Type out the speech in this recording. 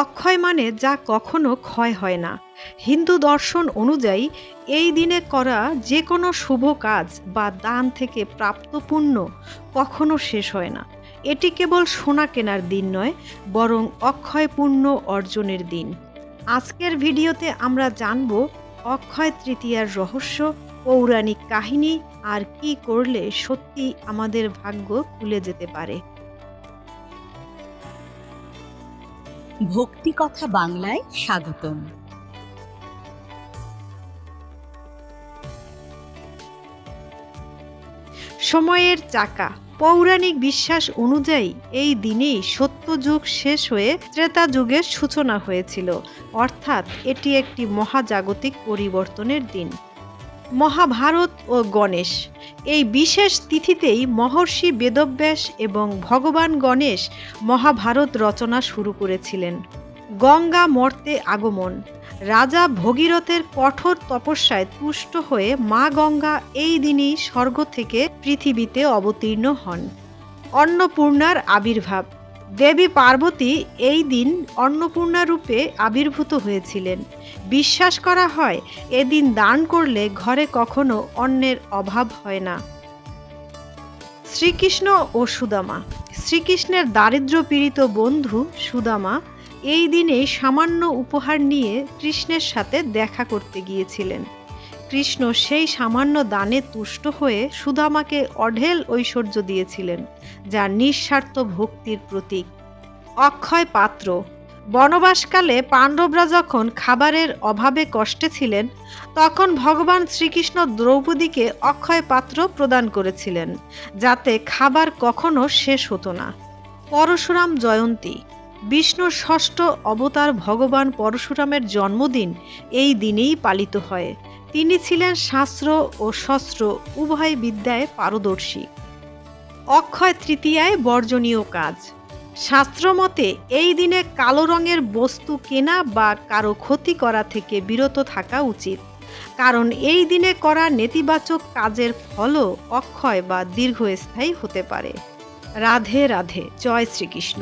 অক্ষয় মানে যা কখনো ক্ষয় হয় না। হিন্দু দর্শন অনুযায়ী এই দিনে করা যে কোনো শুভ কাজ বা দান থেকে প্রাপ্ত পুণ্য কখনো শেষ হয় না। এটি কেবল সোনা কেনার দিন নয়, বরং অক্ষয় পুণ্য অর্জনের দিন। আজকের ভিডিওতে আমরা জানব অক্ষয় তৃতীয়ার রহস্য, পৌরাণিক কাহিনী আর কি করলে সত্যি আমাদের ভাগ্য খুলে যেতে পারে। ভক্তি কথা বাংলায় স্বাগতম। সময়ের চাকা। পৌরাণিক বিশ্বাস অনুযায়ী এই দিনেই সত্যযুগ শেষ হয়ে ত্রেতা যুগের সূচনা হয়েছিল, অর্থাৎ এটি একটি মহাজাগতিক পরিবর্তনের দিন। মহাভারত ও গণেশ। এই বিশেষ তিথিতেই মহর্ষি বেদব্যাস এবং ভগবান গণেশ মহাভারত রচনা শুরু করেছিলেন। গঙ্গা মর্তে আগমন। রাজা ভগীরথের কঠোর তপস্যায় তুষ্ট হয়ে মা গঙ্গা এই দিনই স্বর্গ থেকে পৃথিবীতে অবতীর্ণ হন। অন্নপূর্ণার আবির্ভাব। দেবী পার্বতী এই দিন অন্নপূর্ণা রূপে আবির্ভূত হয়েছিলেন। বিশ্বাস করা হয় এদিন দান করলে ঘরে কখনো অন্নের অভাব হয় না। শ্রীকৃষ্ণ ও সুদামা। শ্রীকৃষ্ণের দারিদ্র্যপীড়িত বন্ধু সুদামা এই দিনে সামান্য উপহার নিয়ে কৃষ্ণের সাথে দেখা করতে গিয়েছিলেন। কৃষ্ণ সেই সামান্য দানে তুষ্ট হয়ে সুদামাকে অঢেল ঐশ্বর্য দিয়েছিলেন, যা নিঃস্বার্থ ভক্তির প্রতীক। অক্ষয় পাত্র। বনবাসকালে পাণ্ডবরা যখন খাবারের অভাবে কষ্টে ছিলেন, তখন ভগবান শ্রীকৃষ্ণ দ্রৌপদীকে অক্ষয় পাত্র প্রদান করেছিলেন, যাতে খাবার কখনো শেষ হতো না। পরশুরাম জয়ন্তী। বিষ্ণুর ষষ্ঠ অবতার ভগবান পরশুরামের জন্মদিন এই দিনেই পালিত হয়। তিনি ছিলেন শাস্ত্র ও শস্ত্র উভয় বিদ্যায় পারদর্শী। অক্ষয় তৃতীয়ায় বর্জনীয় কাজ। শাস্ত্রমতে এই দিনে কালো রঙের বস্তু কেনা বা কারো ক্ষতি করা থেকে বিরত থাকা উচিত, কারণ এই দিনে করা নেতিবাচক কাজের ফলও অক্ষয় বা দীর্ঘস্থায়ী হতে পারে। রাধে রাধে। জয় শ্রীকৃষ্ণ।